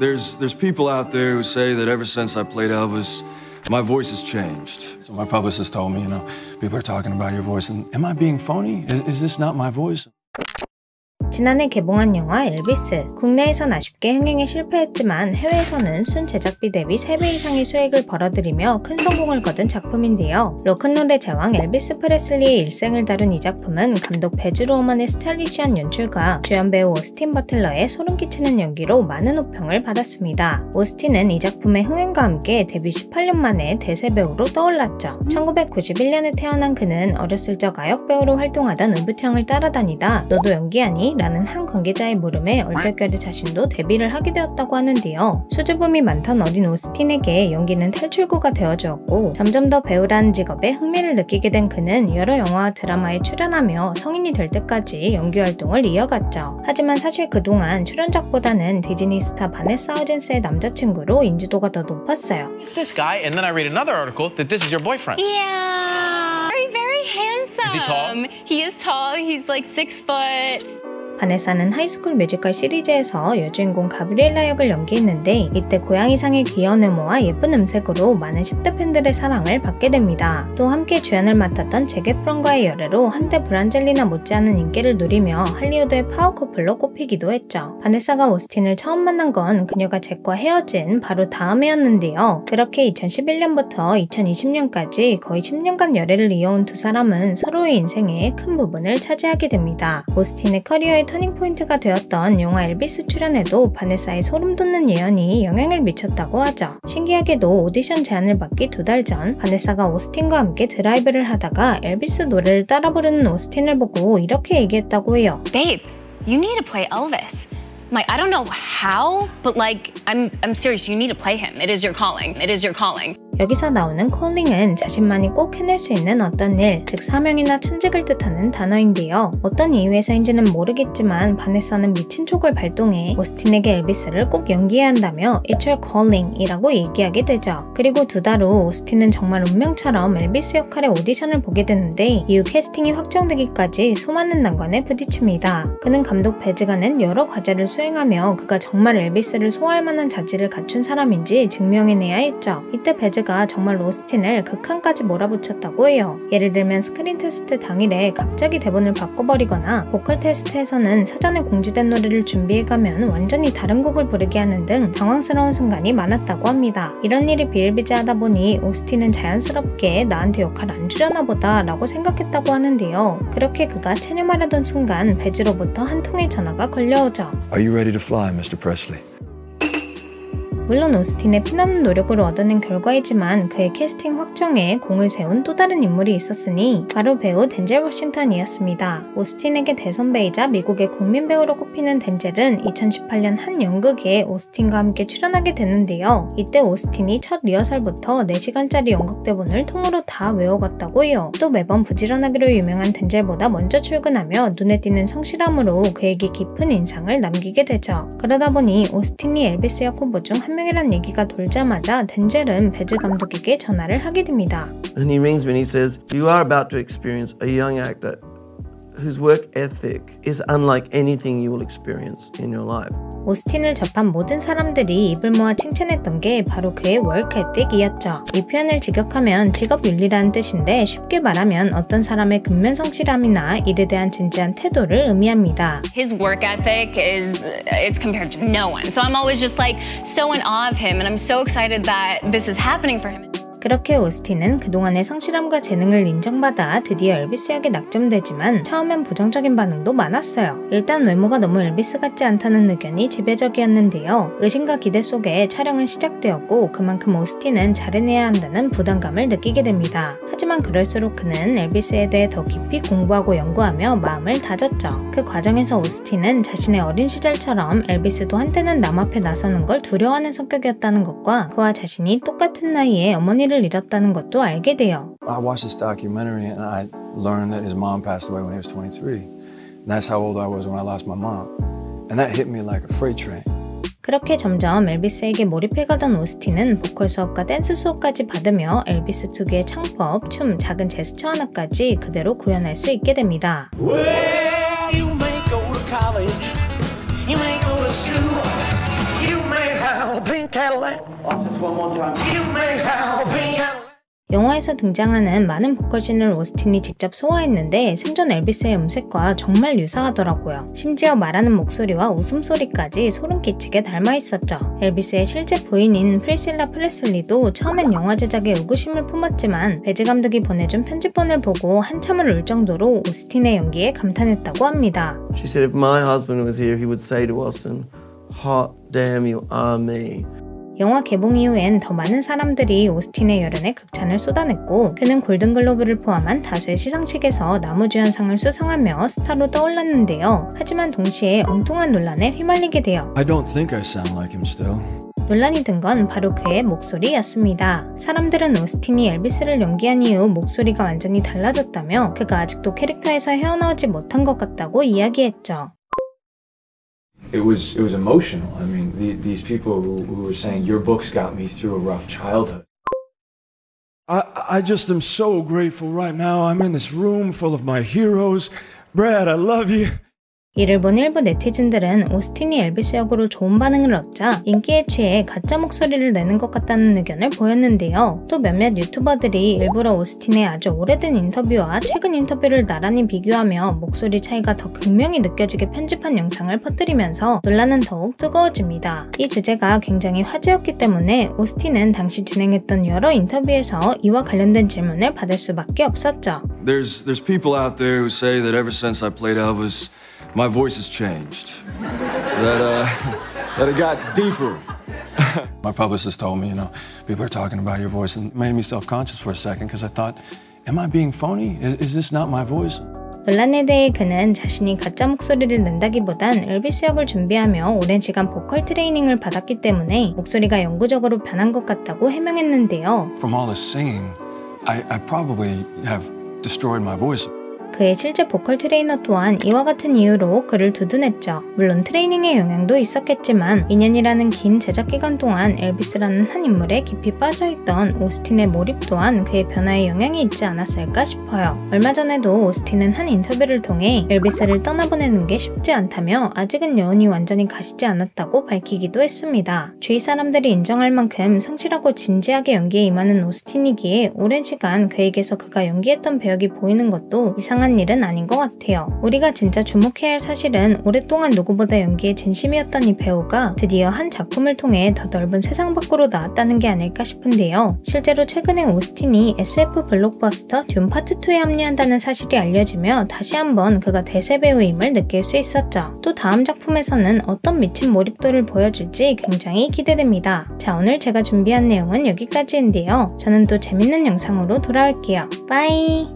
There's people out there who say that ever since I played Elvis, my voice has changed. So my publicist told me, people are talking about your voice, and am I being phony? Is this not my voice? 지난해 개봉한 영화 엘비스. 국내에선 아쉽게 흥행에 실패했지만 해외에서는 순 제작비 대비 3배 이상의 수익을 벌어들이며 큰 성공을 거둔 작품인데요. 로큰롤의 제왕 엘비스 프레슬리의 일생을 다룬 이 작품은 감독 베즈 루어먼의 스타일리시한 연출과 주연 배우 오스틴 버틀러의 소름 끼치는 연기로 많은 호평을 받았습니다. 오스틴은 이 작품의 흥행과 함께 데뷔 18년 만에 대세 배우로 떠올랐죠. 1991년에 태어난 그는 어렸을 적 아역 배우로 활동하던 우붓형을 따라다니다 너도 연기하니? 라는 한 관계자의 물음에 얼떨결에 자신도 데뷔를 하게 되었다고 하는데요. 수줍음이 많던 어린 오스틴에게 연기는 탈출구가 되어주었고 점점 더 배우라는 직업에 흥미를 느끼게 된 그는 여러 영화와 드라마에 출연하며 성인이 될 때까지 연기 활동을 이어갔죠. 하지만 사실 그동안 출연작보다는 디즈니 스타 바네사 허진스의 남자친구로 인지도가 더 높았어요. It's this guy, and then I read another article that this is your boyfriend. Yeah, very handsome. Is he tall? He is tall. He's like 6 foot. 바네사는 하이스쿨 뮤지컬 시리즈에서 여주인공 가브리엘라 역을 연기했는데 이때 고양이상의 귀여운 외모와 예쁜 음색으로 많은 10대 팬들의 사랑을 받게 됩니다. 또 함께 주연을 맡았던 잭 에프론과의 열애로 한때 브란젤리나 못지않은 인기를 누리며 할리우드의 파워 커플로 꼽히기도 했죠. 바네사가 오스틴을 처음 만난 건 그녀가 잭과 헤어진 바로 다음 해였는데요. 그렇게 2011년부터 2020년까지 거의 10년간 열애를 이어온 두 사람은 서로의 인생의 큰 부분을 차지하게 됩니다. 오스틴의 커리어의 터닝포인트가 되었던 영화 엘비스 출연에도 바네사의 소름 돋는 예언이 영향을 미쳤다고 하죠. 신기하게도 오디션 제안을 받기 2달 전 바네사가 오스틴과 함께 드라이브를 하다가 엘비스 노래를 따라 부르는 오스틴을 보고 이렇게 얘기했다고 해요. Babe, you need to play Elvis. Like, I don't know how, but like, I'm serious. You need to play him. It is your calling. It is your calling. 여기서 나오는 calling은 자신만이 꼭 해낼 수 있는 어떤 일, 즉 사명이나 천직을 뜻하는 단어인데요. 어떤 이유에서인지는 모르겠지만 바네사는 미친 촉을 발동해 오스틴에게 엘비스를 꼭 연기해야 한다며 It's your calling 이라고 얘기하게 되죠. 그리고 2달 후 오스틴은 정말 운명처럼 엘비스 역할의 오디션을 보게 되는데 이후 캐스팅이 확정되기까지 수많은 난관에 부딪힙니다. 그는 감독 베즈가 낸 여러 과제를 수행하며 그가 정말 엘비스를 소화할 만한 자질을 갖춘 사람인지 증명해내야 했죠. 이때 베즈가 정말 오스틴을 극한까지 몰아붙였다고 해요. 예를 들면 스크린 테스트 당일에 갑자기 대본을 바꿔버리거나 보컬 테스트에서는 사전에 공지된 노래를 준비해가면 완전히 다른 곡을 부르게 하는 등 당황스러운 순간이 많았다고 합니다. 이런 일이 비일비재하다 보니 오스틴은 자연스럽게 나한테 역할 안 주려나 보다 라고 생각했다고 하는데요. 그렇게 그가 체념하려던 순간 베즈로부터 한 통의 전화가 걸려오죠. Are you ready to fly, Mr. Presley? 물론 오스틴의 피나는 노력으로 얻어낸 결과이지만 그의 캐스팅 확정에 공을 세운 또 다른 인물이 있었으니 바로 배우 덴젤 워싱턴이었습니다. 오스틴에게 대선배이자 미국의 국민 배우로 꼽히는 덴젤은 2018년 한 연극에 오스틴과 함께 출연하게 되는데요. 이때 오스틴이 첫 리허설부터 4시간짜리 연극 대본을 통으로 다 외워갔다고 해요. 또 매번 부지런하기로 유명한 덴젤보다 먼저 출근하며 눈에 띄는 성실함으로 그에게 깊은 인상을 남기게 되죠. 그러다 보니 오스틴이 엘비스 역 후보 중 한 명이란 얘기가 돌자마자 덴젤은 베즈 감독에게 전화를 하게 됩니다. And he rings me and he says, "You are about to experience a young actor whose work ethic is unlike anything you will experience in your life." 오스틴을 접한 모든 사람들이 입을 모아 칭찬했던 게 바로 그의 work ethic이었죠. 이 표현을 직역하면 직업윤리라는 뜻인데 쉽게 말하면 어떤 사람의 근면성실함이나 일에 대한 진지한 태도를 의미합니다. His work ethic it's compared to no one. So I'm always just like so in awe of him, and I'm so excited that this is happening for him. 그렇게 오스틴은 그동안의 성실함과 재능을 인정받아 드디어 엘비스 역에 낙점되지만 처음엔 부정적인 반응도 많았어요. 일단 외모가 너무 엘비스 같지 않다는 의견이 지배적이었는데요. 의심과 기대 속에 촬영은 시작되었고 그만큼 오스틴은 잘해내야 한다는 부담감을 느끼게 됩니다. 하지만 그럴수록 그는 엘비스에 대해 더 깊이 공부하고 연구하며 마음을 다졌죠. 그 과정에서 오스틴은 자신의 어린 시절처럼 엘비스도 한때는 남 앞에 나서는 걸 두려워하는 성격이었다는 것과 그와 자신이 똑같은 나이에 어머니를 잃었다는 것도 알게 돼요. I watched this documentary and I learned that his mom passed away when he was 23. And that's how old I was when I lost my mom. And that hit me like a freight train. 그렇게 점점 엘비스에게 몰입해가던 오스틴은 보컬 수업과 댄스 수업까지 받으며 엘비스 특유의 창법, 춤, 작은 제스처 하나까지 그대로 구현할 수 있게 됩니다. Well, you may go to college, you may go to school, you may have 영화에서 등장하는 많은 보컬신을 오스틴이 직접 소화했는데 생전 엘비스의 음색과 정말 유사하더라고요. 심지어 말하는 목소리와 웃음소리까지 소름 끼치게 닮아 있었죠. 엘비스의 실제 부인인 프리실라 프레슬리도 처음엔 영화 제작에 의구심을 품었지만 배즈 감독이 보내준 편집본을 보고 한참을 울 정도로 오스틴의 연기에 감탄했다고 합니다. She said if my husband was here, he would say to Austin, hot damn you are me. 영화 개봉 이후엔 더 많은 사람들이 오스틴의 열연에 극찬을 쏟아냈고 그는 골든글로브를 포함한 다수의 시상식에서 나무주연상을 수상하며 스타로 떠올랐는데요. 하지만 동시에 엉뚱한 논란에 휘말리게 돼요. I don't think I sound like him still. 논란이 든 건 바로 그의 목소리였습니다. 사람들은 오스틴이 엘비스를 연기한 이후 목소리가 완전히 달라졌다며 그가 아직도 캐릭터에서 헤어나오지 못한 것 같다고 이야기했죠. It was emotional. I mean, these people who were saying your books got me through a rough childhood. I just am so grateful right now. I'm in this room full of my heroes. Brad, I love you. 이를 본 일부 네티즌들은 오스틴이 엘비스 역으로 좋은 반응을 얻자 인기에 취해 가짜 목소리를 내는 것 같다는 의견을 보였는데요. 또 몇몇 유튜버들이 일부러 오스틴의 아주 오래된 인터뷰와 최근 인터뷰를 나란히 비교하며 목소리 차이가 더 극명히 느껴지게 편집한 영상을 퍼뜨리면서 논란은 더욱 뜨거워집니다. 이 주제가 굉장히 화제였기 때문에 오스틴은 당시 진행했던 여러 인터뷰에서 이와 관련된 질문을 받을 수밖에 없었죠. There's people out there who say that ever since I played Elvis, my voice has changed. That it got deeper. My publicist told me, people are talking about your voice, and it made me self-conscious for a second because I thought, am I being phony? Is this not my voice? 논란에 대해 그는 자신이 가짜 목소리를 낸다기보단 엘비스 역을 준비하며 오랜 시간 보컬 트레이닝을 받았기 때문에 목소리가 영구적으로 변한 것 같다고 해명했는데요. From all this singing, I probably have destroyed my voice. 그의 실제 보컬 트레이너 또한 이와 같은 이유로 그를 두둔했죠. 물론 트레이닝의 영향도 있었겠지만 2년이라는 긴 제작 기간 동안 엘비스라는 한 인물에 깊이 빠져있던 오스틴의 몰입 또한 그의 변화에 영향이 있지 않았을까 싶어요. 얼마 전에도 오스틴은 한 인터뷰를 통해 엘비스를 떠나보내는 게 쉽지 않다며 아직은 여운이 완전히 가시지 않았다고 밝히기도 했습니다. 주위 사람들이 인정할 만큼 성실하고 진지하게 연기에 임하는 오스틴이기에 오랜 시간 그에게서 그가 연기했던 배역이 보이는 것도 이상한 일은 아닌 것 같아요. 우리가 진짜 주목해야 할 사실은 오랫동안 누구보다 연기에 진심이었던 이 배우가 드디어 한 작품을 통해 더 넓은 세상 밖으로 나왔다는 게 아닐까 싶은데요. 실제로 최근에 오스틴이 SF 블록버스터 듄 파트 2에 합류한다는 사실이 알려지며 다시 한번 그가 대세 배우임을 느낄 수 있었죠. 또 다음 작품에서는 어떤 미친 몰입도를 보여줄지 굉장히 기대됩니다. 자, 오늘 제가 준비한 내용은 여기까지인데요. 저는 또 재밌는 영상으로 돌아올게요. 빠이!